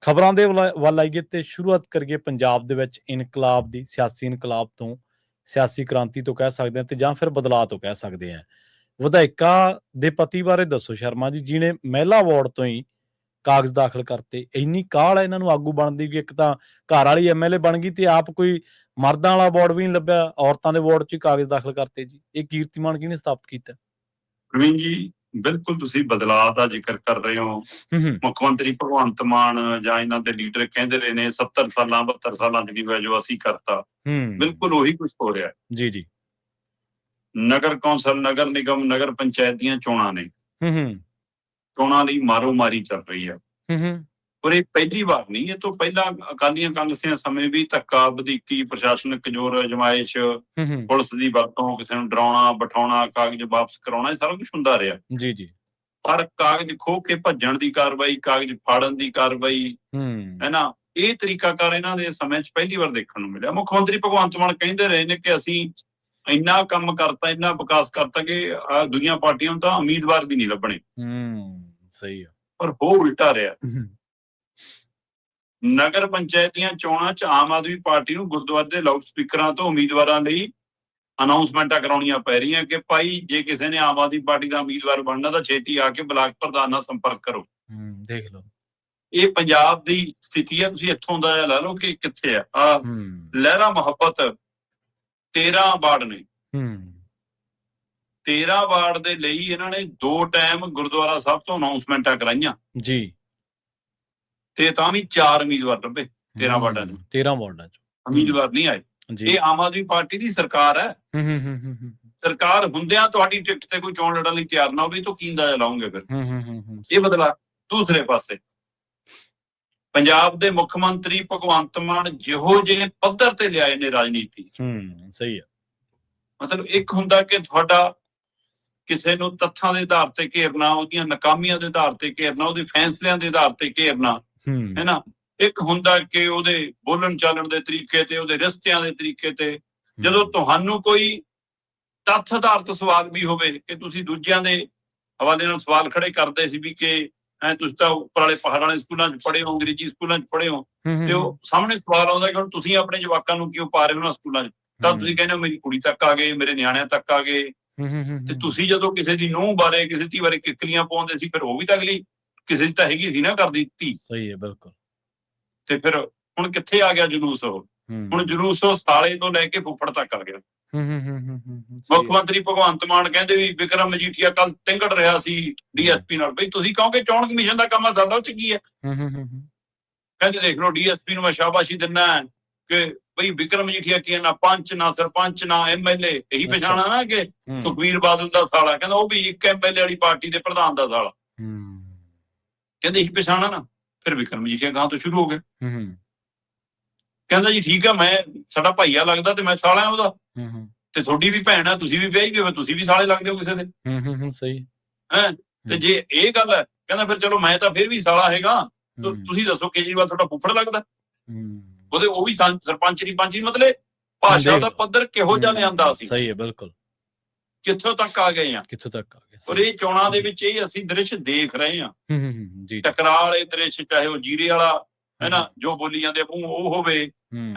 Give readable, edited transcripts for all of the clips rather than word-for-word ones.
ਖਬਰਾਂ ਦੇ ਵੱਲ ਆਈਏ ਤੇ ਸ਼ੁਰੂਆਤ ਕਰੀਏ ਪੰਜਾਬ ਦੇ ਵਿੱਚ ਇਨਕਲਾਬ ਦੀ, ਸਿਆਸੀ ਇਨਕਲਾਬ ਤੋਂ, ਸਿਆਸੀ ਕ੍ਰਾਂਤੀ ਤੋਂ ਕਹਿ ਸਕਦੇ ਹਾਂ ਤੇ ਜਾਂ ਫਿਰ ਬਦਲਾਅ ਤੋਂ ਕਹਿ ਸਕਦੇ ਹਾਂ। ਵਿਧਾਇਕਾ ਦੇ ਪਤੀ ਬਾਰੇ ਦੱਸੋ ਸ਼ਰਮਾ ਜੀ, ਜਿਹਨੇ ਮਹਿਲਾ ਵਾਰਡ ਤੋਂ ਹੀ ਕਾਗਜ਼ ਦਾਖਲ ਕਰਤੇ। ਇੰਨੀ ਕਾਹਲ ਹੈ ਇਹਨਾਂ ਨੂੰ ਆਗੂ ਬਣਦੀ ਵੀ ਇੱਕ ਤਾਂ ਘਰ ਵਾਲੀ ਐਮਐਲਏ ਬਣ ਗਈ ਤੇ ਆਪ ਕੋਈ ਮਰਦਾਂ ਵਾਲਾ ਵਾਰਡ ਵੀ ਨਹੀਂ ਲੱਭਿਆ, ਔਰਤਾਂ ਦੇ ਵਾਰਡ 'ਚ ਹੀ ਕਾਗਜ਼ ਦਾਖਲ ਕਰਤੇ ਜੀ। ਇਹ ਕੀਰਤੀਮਾਨ ਕਿਹਨੇ ਸਥਾਪਿਤ ਕੀਤਾ? ਪ੍ਰਵੀਨ ਜੀ, ਬਿਲਕੁਲ ਤੁਸੀਂ ਬਦਲਾਅ ਦਾ ਜ਼ਿਕਰ ਕਰ ਰਹੇ ਹੋ। ਮੁੱਖ ਮੰਤਰੀ ਭਗਵੰਤ ਮਾਨ ਜਾਂ ਇਹਨਾਂ ਦੇ ਲੀਡਰ ਕਹਿੰਦੇ ਰਹੇ ਨੇ 70 ਸਾਲਾਂ 72 ਸਾਲਾਂ ਚ ਨਹੀਂ ਹੋਇਆ ਜੋ ਅਸੀਂ ਕਰਤਾ। ਬਿਲਕੁਲ ਉਹੀ ਕੁਝ ਹੋ ਰਿਹਾ ਜੀ ਜੀ। ਨਗਰ ਕੌਂਸਲ, ਨਗਰ ਨਿਗਮ, ਨਗਰ ਪੰਚਾਇਤ ਦੀਆਂ ਚੋਣਾਂ ਨੇ। ਚੋਣਾਂ ਲਈ ਮਾਰੋ ਮਾਰੀ ਚੱਲ ਰਹੀ ਹੈ। ਪਰ ਇਹ ਪਹਿਲੀ ਵਾਰ ਨਹੀਂ, ਇਹ ਤੋਂ ਪਹਿਲਾਂ ਅਕਾਲੀਆਂ ਕਾਂਗਰਸੀਆਂ ਸਮੇਂ ਵੀ ਧੱਕਾ, ਵਧੀਕੀ, ਪ੍ਰਸ਼ਾਸਨਿਕ ਜ਼ੋਰ ਅਜਮਾਇਸ਼, ਪੁਲਿਸ ਦੀ ਵਰਤੋਂ, ਕਿਸੇ ਨੂੰ ਡਰਾਉਣਾ ਬਿਠਾਉਣਾ, ਕਾਗਜ਼ ਵਾਪਸ ਕਰਾਉਣਾ, ਇਹ ਸਾਰਾ ਕੁਝ ਹੁੰਦਾ ਰਿਹਾ। ਜੀ ਜੀ। ਪਰ ਕਾਗਜ਼ ਖੋਹ ਕੇ ਭੱਜਣ ਦੀ ਕਾਰਵਾਈ, ਕਾਗਜ਼ ਫਾੜਨ ਦੀ ਕਾਰਵਾਈ ਹੈ ਨਾ, ਇਹ ਤਰੀਕਾਕਾਰ ਇਹਨਾਂ ਦੇ ਸਮੇਂ 'ਚ ਪਹਿਲੀ ਵਾਰ ਦੇਖਣ ਨੂੰ ਮਿਲਿਆ। ਮੁੱਖ ਮੰਤਰੀ ਭਗਵੰਤ ਮਾਨ ਕਹਿੰਦੇ ਰਹੇ ਨੇ ਕਿ ਅਸੀਂ ਇੰਨਾ ਕੰਮ ਕਰਤਾ, ਇੰਨਾ ਵਿਕਾਸ ਕਰਤਾ ਕਿ ਦੁਨੀਆ ਪਾਰਟੀਆਂ ਨੂੰ ਤਾਂ ਉਮੀਦਵਾਰ ਵੀ ਨਹੀਂ ਲੱਭਣੇ। ਸਹੀ ਆ। ਪਰ ਹੋ ਉਲਟਾ ਰਿਹਾ। ਨਗਰ ਪੰਚਾਇਤ ਦੀਆਂ ਚੋਣਾਂ 'ਚ ਆਮ ਆਦਮੀ ਪਾਰਟੀ ਨੂੰ ਗੁਰਦੁਆਰੇ ਦੇ ਲਾਊਡ ਸਪੀਕਰਾਂ ਤੋਂ ਉਮੀਦਵਾਰਾਂ ਲਈ ਅਨਾਉਂਸਮੈਂਟਾਂ ਕਰਾਉਣੀਆਂ ਪੈ ਰਹੀਆਂ ਕਿ ਭਾਈ ਜੇ ਕਿਸੇ ਨੇ ਆਮ ਆਦਮੀ ਪਾਰਟੀ ਦਾ ਉਮੀਦਵਾਰ ਬਣਨਾ ਤਾਂ ਛੇਤੀ ਆ ਕੇ ਬਲਾਕ ਪ੍ਰਧਾਨ ਨਾਲ ਸੰਪਰਕ ਕਰੋ। ਦੇਖ ਲਓ, ਇਹ ਪੰਜਾਬ ਦੀ ਸਥਿਤੀ ਹੈ। ਤੁਸੀਂ ਇੱਥੋਂ ਦਾ ਲੈ ਲਓ ਕਿ ਕਿੱਥੇ ਆ ਲਹਿਰਾ ਮੁਹੱਬਤ 13 ਵਾਰਡ ਨੇ। 13 ਵਾਰਡ ਦੇ ਲਈ ਇਹਨਾਂ ਨੇ 2 ਟਾਈਮ ਗੁਰਦੁਆਰਾ ਸਾਹਿਬ ਤੋਂ ਅਨਾਉਂਸਮੈਂਟਾਂ ਕਰਾਈਆਂ ਜੀ, ਤੇ ਤਾਂ ਵੀ 4 ਉਮੀਦਵਾਰ ਲੱਭੇ 13 ਵਾਰਡਾਂ 'ਚ। 13 ਵਾਰਡਾਂ 'ਚ ਉਮੀਦਵਾਰ ਨਹੀਂ ਆਏ। ਇਹ ਆਮ ਆਦਮੀ ਪਾਰਟੀ ਦੀ ਸਰਕਾਰ ਹੈ। ਸਰਕਾਰ ਹੁੰਦਿਆਂ ਤੁਹਾਡੀ ਟਿਕਟ ਤੇ ਕੋਈ ਚੋਣ ਲੜਨ ਲਈ ਤਿਆਰ ਨਾ ਹੋਵੇ ਤਾਂ ਕੀ ਅੰਦਾਜ਼ਾ ਲਾਉਂਗੇ ਫਿਰ? ਇਹ ਬਦਲਾ। ਦੂਸਰੇ ਪਾਸੇ ਪੰਜਾਬ ਦੇ ਮੁੱਖ ਮੰਤਰੀ ਭਗਵੰਤ ਮਾਨ ਜਿਹੋ ਜਿਹੇ ਪੱਧਰ ਤੇ ਲਿਆਏ ਨੇ ਰਾਜਨੀਤੀ। ਸਹੀ ਆ। ਮਤਲਬ ਇੱਕ ਹੁੰਦਾ ਕਿ ਤੁਹਾਡਾ ਕਿਸੇ ਨੂੰ ਤੱਥਾਂ ਦੇ ਆਧਾਰ ਤੇ ਘੇਰਨਾ, ਉਹਦੀਆਂ ਨਾਕਾਮੀਆਂ ਦੇ ਆਧਾਰ ਤੇ ਘੇਰਨਾ, ਉਹਦੇ ਫੈਸਲਿਆਂ ਦੇ ਆਧਾਰ ਤੇ ਘੇਰਨਾ, ਹੈ ਨਾ। ਇੱਕ ਹੁੰਦਾ ਕਿ ਉਹਦੇ ਬੋਲਣ ਚਾਲਣ ਦੇ ਤਰੀਕੇ ਤੇ, ਉਹਦੇ ਰਿਸ਼ਤਿਆਂ ਦੇ ਤਰੀਕੇ ਤੇ। ਜਦੋਂ ਤੁਹਾਨੂੰ ਕੋਈ ਤੱਥ ਆਧਾਰਿਤ ਸਵਾਲ ਵੀ ਹੋਵੇ ਕਿ ਤੁਸੀਂ ਦੂਜਿਆਂ ਦੇ ਹਵਾਲੇ ਨਾਲ ਸਵਾਲ ਖੜੇ ਕਰਦੇ ਸੀ ਵੀ ਕਿ ਤੁਸੀਂ ਤਾਂ ਉੱਪਰ ਵਾਲੇ ਪਹਾੜ ਵਾਲੇ ਸਕੂਲਾਂ 'ਚ ਪੜ੍ਹੇ ਹੋ, ਅੰਗਰੇਜ਼ੀ ਸਕੂਲਾਂ 'ਚ ਪੜ੍ਹੇ ਹੋ, ਤੇ ਉਹ ਸਾਹਮਣੇ ਸਵਾਲ ਆਉਂਦਾ ਕਿ ਹੁਣ ਤੁਸੀਂ ਆਪਣੇ ਜਵਾਕਾਂ ਨੂੰ ਕਿਉਂ ਪਾ ਰਹੇ ਹੋ ਉਹਨਾਂ ਸਕੂਲਾਂ 'ਚ? ਤਾਂ ਤੁਸੀਂ ਕਹਿੰਦੇ ਹੋ ਮੇਰੀ ਕੁੜੀ ਤੱਕ ਆ ਗਏ, ਮੇਰੇ ਨਿਆਣਿਆਂ ਤੱਕ ਆ ਗਏ। ਤੇ ਤੁਸੀਂ ਜਦੋਂ ਕਿਸੇ ਦੀ ਨੂੰਹ ਬਾਰੇ, ਕਿਸੇ ਧੀ ਬਾਰੇ ਕਿੱਕਲੀਆਂ ਪਾਉਂਦੇ ਸੀ, ਫਿਰ ਉਹ ਵੀ ਤਾਂ ਅਗਲੀ ਕਿਸੇ ਦੀ ਤਾਂ ਹੈਗੀ ਸੀ ਨਾ ਕਰ ਦਿੱਤੀ। ਸਹੀ ਹੈ, ਬਿਲਕੁਲ। ਤੇ ਫਿਰ ਹੁਣ ਕਿੱਥੇ ਆ ਗਿਆ ਜਲੂਸ? ਉਹ ਹੁਣ ਜਲੂਸ ਉਹ ਸਾਲੇ ਤੋਂ ਲੈ ਕੇ ਫੁੱਫੜ ਤੱਕ ਆ ਗਿਆ। ਮੁੱਖ ਮੰਤਰੀ ਭਗਵੰਤ ਮਾਨ ਕਹਿੰਦੇ ਵੀ ਵਿਕਰਮ ਮਜੀਠੀਆ ਕੱਲ ਤਿੰਗੜ ਰਿਹਾ ਸੀ ਡੀਐਸਪੀ ਨਾਲ। ਬਈ ਤੁਸੀਂ ਕਹੋਗੇ ਚੋਣ ਕਮਿਸ਼ਨ ਦਾ ਕੰਮ ਆ, ਸਾਡਾ ਉਹ 'ਚ ਕੀ ਹੈ? ਕਹਿੰਦੇ ਦੇਖ ਲਓ ਡੀਐਸਪੀ ਨੂੰ ਮੈਂ ਸ਼ਾਬਾਸ਼ੀ ਦਿੰਦਾ ਕਿ ਬਈ ਵਿਕਰਮ ਮਜੀਠੀਆ ਕੀ ਨਾ ਪੰਚ, ਨਾ ਸਰਪੰਚ, ਨਾ ਐਮਐਲਏ। ਇਹੀ ਪਛਾਣਾ ਨਾ ਕਿ ਸੁਖਬੀਰ ਬਾਦਲ ਦਾ ਸਾਲਾ, ਕਹਿੰਦਾ ਉਹ ਵੀ ਇੱਕ ਐਮਐਲਏ ਵਾਲੀ ਪਾਰਟੀ ਦੇ ਪ੍ਰਧਾਨ ਦਾ ਸਾਲਾ। ਕਹਿੰਦੇ ਇਹੀ ਪਛਾਣਾ ਨਾ। ਫਿਰ ਵਿਕਰਮ ਮਜੀਠੀਆ ਗਾਂ ਤੋਂ ਸ਼ੁਰੂ ਹੋ ਗਿਆ। ਕਹਿੰਦਾ ਜੀ ਠੀਕ ਆ, ਮੈਂ ਸਾਡਾ ਭਾਈਆ ਲੱਗਦਾ ਤੇ ਮੈਂ ਸਾਲਾ ਉਹਦਾ, ਤੇ ਤੁਹਾਡੀ ਵੀ ਭੈਣ ਆ, ਤੁਸੀਂ ਵੀ ਵਿਆਹੀ ਹੋਏ, ਤੁਸੀਂ ਵੀ ਸਾਲੇ ਲੱਗਦੇ ਹੋ ਕਿਸੇ ਦੇ। ਸਹੀ ਹੈ। ਤੇ ਜੇ ਇਹ ਗੱਲ ਹੈ, ਕਹਿੰਦਾ ਫਿਰ ਚਲੋ ਮੈਂ ਤਾਂ ਫਿਰ ਵੀ ਸਾਲਾ ਹੈਗਾ। ਤੁਸੀਂ ਦੱਸੋ ਕੇਜਰੀਵਾਲ ਤੁਹਾਡਾ ਫੁੱਫੜ ਲੱਗਦਾ? ਉਹਦੇ ਉਹ ਵੀ ਸਰਪੰਚ ਨਹੀਂ, ਪੰਚ ਨਹੀਂ। ਮਤਲਬ ਭਾਸ਼ਾ ਦਾ ਪੱਧਰ ਕਿਹੋ ਜਿਹਾ ਲਿਆਂਦਾ ਸੀ। ਸਹੀ ਹੈ, ਬਿਲਕੁਲ। ਕਿੱਥੋਂ ਤੱਕ ਆ ਗਏ ਆ, ਕਿੱਥੋਂ ਤੱਕ ਆ ਗਏ। ਔਰ ਇਹ ਚੋਣਾਂ ਦੇ ਵਿੱਚ ਇਹ ਅਸੀਂ ਦ੍ਰਿਸ਼ ਦੇਖ ਰਹੇ ਹਾਂ। ਟਕਰਾਅ ਵਾਲੇ ਦ੍ਰਿਸ਼, ਚਾਹੇ ਉਹ ਜੀਰੇ ਵਾਲਾ ਹੈ ਨਾ, ਜੋ ਬੋਲੀ ਜਾਂਦੇ ਉਹ ਹੋਵੇ,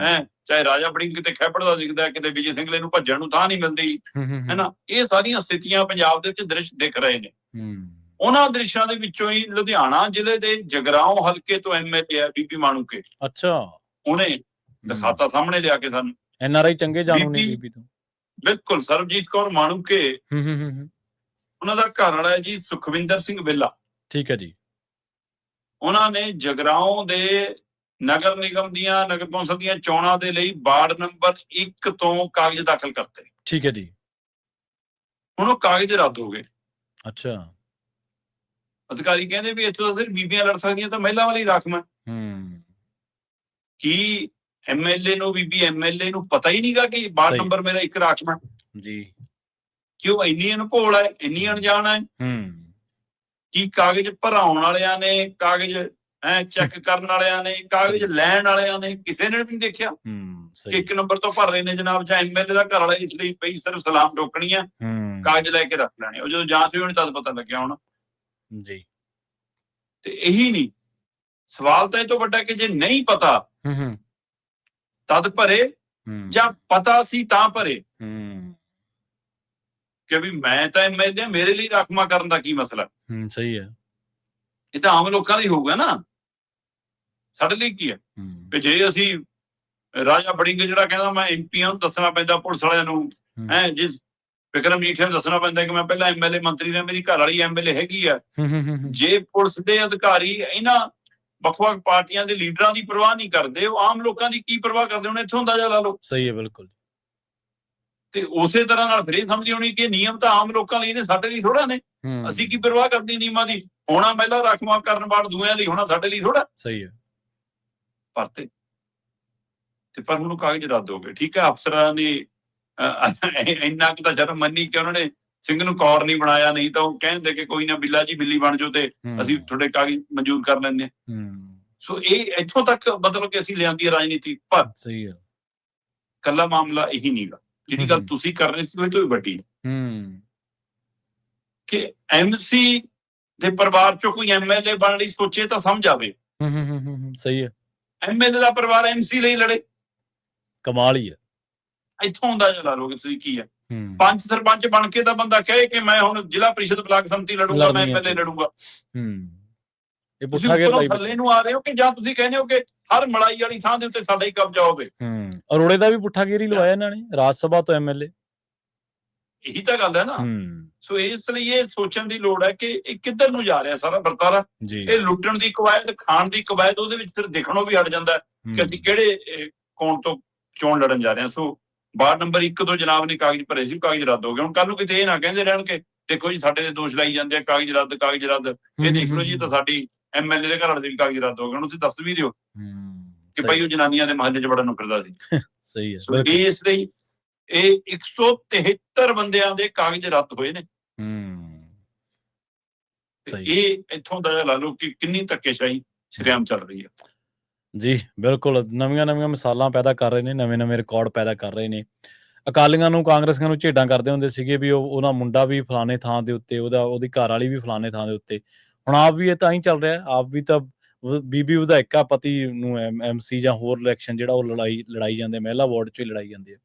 ਚਾਹੇ ਰਾਜਾ ਬੜਿੰਗ ਕਿਤੇ ਖੈਬੜਦਾ ਦਿਖਦਾ, ਕਿਤੇ ਵਿਜੇ ਸਿੰਘਲੇ ਨੂੰ ਭੱਜਣ ਨੂੰ ਥਾਂ ਨਹੀਂ ਮਿਲਦੀ, ਹੈ ਨਾ। ਇਹ ਸਾਰੀਆਂ ਸਥਿਤੀਆਂ ਪੰਜਾਬ ਦੇ ਵਿੱਚ ਦ੍ਰਿਸ਼ ਦਿਖ ਰਹੇ ਨੇ। ਉਹਨਾਂ ਦ੍ਰਿਸ਼ਾਂ ਦੇ ਵਿੱਚੋਂ ਹੀ ਲੁਧਿਆਣਾ ਜ਼ਿਲ੍ਹੇ ਦੇ ਜਗਰਾਓਂ ਹਲਕੇ ਤੋਂ ਐਮਐਲਏ ਬੀਬੀ ਮਾਣੂਕੇ। ਅੱਛਾ। ਉਹਨੇ ਦਿਖਾਤਾ ਸਾਹਮਣੇ ਲਿਆ ਕੇ ਸਾਨੂੰ। ਐਨਆਰਆਈ ਚੰਗੇ ਜਾਣੂ ਨੇ ਬੀਬੀ ਤੋਂ। ਬਿਲਕੁਲ। ਸਰਬਜੀਤ ਕੌਰ ਮਾਣੂਕੇ, ਉਹਨਾਂ ਦਾ ਘਰ ਵਾਲਾ ਹੈ ਜੀ ਸੁਖਵਿੰਦਰ ਸਿੰਘ ਬਿੱਲਾ। ਠੀਕ ਹੈ ਜੀ। ਉਹਨਾਂ ਨੇ ਜਗਰਾਓਂ ਦੇ ਨਗਰ ਨਿਗਮ ਦੀਆਂ, ਨਗਰ ਕੌਂਸਲ ਦੀਆਂ ਚੋਣਾਂ ਦੇ ਲਈ ਵਾਰਡ ਨੰਬਰ 1 ਤੋਂ ਕਾਗਜ਼ ਦਾਖਲ ਕਰਤੇ। ਠੀਕ ਹੈ ਜੀ। ਹੁਣ ਉਹ ਕਾਗਜ਼ ਰੱਦ ਹੋ ਗਏ। ਅੱਛਾ। ਅਧਿਕਾਰੀ ਕਹਿੰਦੇ ਵੀ ਇੱਥੋਂ ਤਾਂ ਸਿਰਫ ਬੀਬੀਆਂ ਲੜ ਸਕਦੀਆਂ, ਤਾਂ ਮਹਿਲਾ ਵਾਲੀ ਰਾਖਵਾਂ। ਕੀ ਐਮਐਲਏ ਨੂੰ, ਬੀਬੀ ਐਮਐਲਏ ਨੂੰ ਪਤਾ ਹੀ ਨਹੀਂਗਾ ਕਿ ਵਾਰਡ ਨੰਬਰ ਮੇਰਾ 1 ਰਾਖਵਾਂ ਜੀ? ਕਿਉਂ ਇੰਨੀ ਅਨੁਭੋਲ ਹੈ, ਇੰਨੀ ਅਣਜਾਣ ਹੈ? ਕੀ ਕਾਗਜ਼ ਭਰਾਉਣ ਵਾਲਿਆਂ ਨੇ, ਕਾਗਜ਼ ਚੈੱਕ ਕਰਨ ਵਾਲਿਆਂ ਨੇ, ਕਾਗਜ਼ ਲੈਣ ਵਾਲਿਆਂ ਨੇ ਕਿਸੇ ਨੇ ਵੀ ਨਹੀਂ ਦੇਖਿਆ ਕਿ 1 ਨੰਬਰ ਤੋਂ ਭਰ ਰਹੇ ਨੇ ਜਨਾਬ, ਜਾਂ ਐਮਐਲਏ ਦਾ ਘਰ ਵਾਲਾ ਇਸ ਲਈ ਪਈ ਸਿਰਫ ਸਲਾਮ ਠੋਕਣੀ ਆ, ਕਾਗਜ਼ ਲੈ ਕੇ ਰੱਖ ਲੈਣੇ। ਉਹ ਜਦੋਂ ਜਾਂਚ ਹੋਈ ਹੋਣੀ ਤਦ ਪਤਾ ਲੱਗਿਆ ਹੋਣਾ ਜੀ। ਤੇ ਇਹੀ ਨਹੀਂ, ਸਵਾਲ ਤਾਂ ਇਹ ਤੋਂ ਵੱਡਾ ਕਿ ਜੇ ਨਹੀਂ ਪਤਾ ਤਦ ਭਰੇ ਜਾਂ ਪਤਾ ਸੀ ਤਾਂ ਭਰੇ। ਕਿ ਵੀ ਮੈਂ ਤਾਂ ਐਮਐਲਏ, ਮੇਰੇ ਲਈ ਰਾਖਵਾਂ ਕਰਨ ਦਾ ਕੀ ਮਸਲਾ? ਸਹੀ ਹੈ। ਇਹ ਤਾਂ ਆਮ ਲੋਕਾਂ ਲਈ ਹੋਊਗਾ ਨਾ, ਸਾਡੇ ਲਈ ਕੀ ਹੈ? ਕਿ ਜੇ ਅਸੀਂ ਰਾਜਾ ਬੜਿੰਗ ਜਿਹੜਾ ਕਹਿੰਦਾ ਮੈਂ ਐਮਪੀਆਂ ਨੂੰ ਦੱਸਣਾ ਪੈਂਦਾ ਪੁਲਿਸ ਵਾਲਿਆਂ ਨੂੰ, ਜਿਸ ਵਿਕਰਮ ਜੀਠੇ ਨੂੰ ਦੱਸਣਾ ਪੈਂਦਾ ਕਿ ਮੈਂ ਪਹਿਲਾਂ ਐਮਐਲਏ ਮੰਤਰੀ ਨੇ, ਮੇਰੀ ਘਰ ਵਾਲੀ ਐਮਐਲਏ ਹੈਗੀ ਆ। ਜੇ ਪੁਲਿਸ ਦੇ ਅਧਿਕਾਰੀ ਇਹਨਾਂ ਵੱਖ-ਵੱਖ ਪਾਰਟੀਆਂ ਦੇ ਲੀਡਰਾਂ ਦੀ ਪਰਵਾਹ ਨਹੀਂ ਕਰਦੇ, ਉਹ ਆਮ ਲੋਕਾਂ ਦੀ ਕੀ ਪਰਵਾਹ ਕਰਦੇ ਹੁਣ ਇੱਥੋਂ ਅੰਦਾਜ਼ਾ ਲਾ ਲਓ। ਸਹੀ ਹੈ, ਬਿਲਕੁਲ। ਤੇ ਉਸੇ ਤਰ੍ਹਾਂ ਨਾਲ ਫਿਰ ਇਹ ਸਮਝੀ ਹੋਣੀ ਕਿ ਨਿਯਮ ਤਾਂ ਆਮ ਲੋਕਾਂ ਲਈ ਨੇ, ਸਾਡੇ ਲਈ ਥੋੜਾ ਨੇ। ਅਸੀਂ ਕੀ ਪਰਵਾਹ ਕਰਦੀ ਨਿਯਮਾਂ ਦੀ? ਹੋਣਾ ਮਹਿਲਾ ਰਾਖਵਾਂ ਕਰਨ ਵਾਲ ਦੂਆਂ ਲਈ, ਹੋਣਾ ਸਾਡੇ ਲਈ ਥੋੜਾ। ਸਹੀ ਹੈ। ਪਰ ਹੁਣ ਕਾਗਜ਼ ਰੱਦ ਹੋ ਗਏ। ਠੀਕ ਹੈ, ਅਫਸਰਾਂ ਨੇ ਇੰਨਾ ਕੁ ਤਾਂ ਸ਼ਰਮ ਮੰਨੀ ਕਿ ਉਹਨਾਂ ਨੇ ਸਿੰਘ ਨੂੰ ਕੌਰ ਨਹੀਂ ਬਣਾਇਆ, ਨਹੀਂ ਤਾਂ ਉਹ ਕਹਿੰਦੇ ਕਿ ਕੋਈ ਨਾ ਬਿੱਲਾ ਜੀ ਬਿੱਲੀ ਬਣ ਜਾਓ ਤੇ ਅਸੀਂ ਤੁਹਾਡੇ ਕਾਗਜ਼ ਮਨਜ਼ੂਰ ਕਰ ਲੈਂਦੇ ਹਾਂ। ਸੋ ਇਹ ਇੱਥੋਂ ਤੱਕ ਮਤਲਬ ਕਿ ਅਸੀਂ ਲਿਆਂਦੀ ਹੈ ਰਾਜਨੀਤੀ। ਪਰ ਸਹੀ ਹੈ, ਕੱਲਾ ਮਾਮਲਾ ਇਹੀ ਨਹੀਂਗਾ। ਜਿਹੜੀ ਗੱਲ ਤੁਸੀਂ ਕਰ ਰਹੇ ਸੀ ਉਹ ਤੋਂ ਵੀ ਵੱਡੀ ਕਿ ਐਮਸੀ ਦੇ ਪਰਿਵਾਰ ਚੋਂ ਕੋਈ ਐਮਐਲਏ ਬਣਨ ਲਈ ਸੋਚੇ ਤਾਂ ਸਮਝ ਆਵੇ। ਸਹੀ ਹੈ। ਐਮਐਲਏ ਦਾ ਪਰਿਵਾਰ ਐਮਸੀ ਲਈ ਲੜੇ, ਕਮਾਲ ਹੀ ਹੈ। ਇੱਥੋਂ ਅੰਦਾਜ਼ਾ ਲਾ ਲਓ ਕਿ ਤੁਸੀਂ ਕੀ ਹੈ। ਪੰਚ ਸਰਪੰਚ ਬਣ ਕੇ ਤਾਂ ਬੰਦਾ ਕਹੇ ਕਿ ਮੈਂ ਹੁਣ ਜ਼ਿਲ੍ਹਾ ਪ੍ਰੀਸ਼ਦ ਬਲਾਕ ਸੰਮਤੀ ਲੜੂੰਗਾ, ਮੈਂ ਐਮਐਲਏ ਲੜੂੰਗਾ। ਇਹ ਪੁੱਠਾ ਗੇਰ ਥੱਲੇ ਨੂੰ ਆ ਰਹੇ ਹੋ ਕਿ ਜਾਂ ਤੁਸੀਂ ਕਹਿੰਦੇ ਹੋ ਕਿ ਹਰ ਮਲਾਈ ਵਾਲੀ ਥਾਂ ਦੇ ਉੱਤੇ ਸਾਡਾ ਹੀ ਕਬਜ਼ਾ ਹੋਵੇ। ਅਰੋੜੇ ਦਾ ਵੀ ਪੁੱਠਾ ਗੇਰ ਹੀ ਲਵਾਇਆ ਇਹਨਾਂ ਨੇ, ਰਾਜ ਸਭਾ ਤੋਂ ਐਮਐਲਏ। ਇਹੀ ਤਾਂ ਗੱਲ ਹੈ ਨਾ। ਸੋ ਇਸ ਲਈ ਇਹ ਸੋਚਣ ਦੀ ਲੋੜ ਹੈ ਕਿ ਇਹ ਕਿੱਧਰ ਨੂੰ ਜਾ ਰਿਹਾ ਸਾਰਾ ਵਰਤਾਰਾ। ਇਹ ਲੁੱਟਣ ਦੀ ਕਵਾਇਦ, ਖਾਣ ਦੀ ਕਵਾਇਦ, ਉਹਦੇ ਵਿੱਚ ਫਿਰ ਦੇਖਣੋਂ ਵੀ ਹਟ ਜਾਂਦਾ ਕਿ ਅਸੀਂ ਕਿਹੜੇ ਕੋਣ ਤੋਂ ਚੋਣ ਲੜਨ ਜਾ ਰਹੇ ਹਾਂ। ਸੋ ਵਾਰਡ ਨੰਬਰ 1 ਤੋਂ ਜਨਾਬ ਨੇ ਕਾਗਜ਼ ਭਰੇ ਸੀ, ਕਾਗਜ਼ ਰੱਦ ਹੋ ਗਏ। ਹੁਣ ਕੱਲ ਨੂੰ ਕਿਤੇ ਇਹ ਨਾ ਕਹਿੰਦੇ ਰਹਿਣ ਕਿ ਦੇਖੋ ਜੀ ਸਾਡੇ ਤੇ ਦੋਸ਼ ਲਾਈ ਜਾਂਦੇ ਆ, ਕਾਗਜ਼ ਰੱਦ, ਕਾਗਜ਼ ਰੱਦ। ਇਹ ਦੇਖ ਲਓ ਜੀ ਤਾਂ ਸਾਡੀ ਐਮਐਲਏ ਦੇ ਘਰ ਵਾਲੇ ਦੇ ਵੀ ਕਾਗਜ਼ ਰੱਦ ਹੋ ਗਏ। ਹੁਣ ਤੁਸੀਂ ਦੱਸ ਵੀ ਦਿਓ ਕਿ ਭਾਈ ਉਹ ਜਨਾਨੀਆਂ ਦੇ ਮਹੱਲੇ 'ਚ ਬੜਾ ਨੁਕਰਦਾ ਸੀ। ਸਹੀ ਹੈ। ਇਸ ਲਈ ਇਹ 173 ਬੰਦਿਆਂ ਦੇ ਕਾਗਜ਼ ਰੱਦ ਹੋਏ ਨੇ। ਇਹ ਇੱਥੋਂ ਦਾ ਲਾ ਲਓ ਕਿ ਕਿੰਨੀ ਧੱਕੇਸ਼ਾਹੀ ਸ਼ਰੇਆਮ ਚੱਲ ਰਹੀ ਹੈ। ਜੀ ਬਿਲਕੁਲ, ਨਵੀਆਂ ਮਿਸਾਲਾਂ ਪੈਦਾ ਕਰ ਰਹੇ ਨੇ, ਨਵੇਂ ਰਿਕਾਰਡ ਪੈਦਾ ਕਰ ਰਹੇ ਨੇ। ਅਕਾਲੀਆਂ ਨੂੰ, ਕਾਂਗਰਸੀਆਂ ਨੂੰ ਝੇਡਾਂ ਕਰਦੇ ਹੁੰਦੇ ਸੀਗੇ ਵੀ ਉਹਦਾ ਮੁੰਡਾ ਵੀ ਫਲਾਣੇ ਥਾਂ ਦੇ ਉੱਤੇ, ਉਹਦੀ ਘਰ ਵਾਲੀ ਵੀ ਫਲਾਣੇ ਥਾਂ ਦੇ ਉੱਤੇ। ਹੁਣ ਆਪ ਵੀ ਇਹ ਤਾਂ ਹੀ ਚੱਲ ਰਿਹਾ। ਆਪ ਵੀ ਤਾਂ ਬੀਬੀ ਵਿਧਾਇਕਾ ਪਤੀ ਨੂੰ ਐਮਸੀ ਜਾਂ ਹੋਰ ਇਲੈਕਸ਼ਨ ਜਿਹੜਾ ਉਹ ਲੜਾਈ ਜਾਂਦੇ, ਮਹਿਲਾ ਵਾਰਡ 'ਚ ਹੀ ਲੜਾਈ ਜਾਂਦੇ ਆ।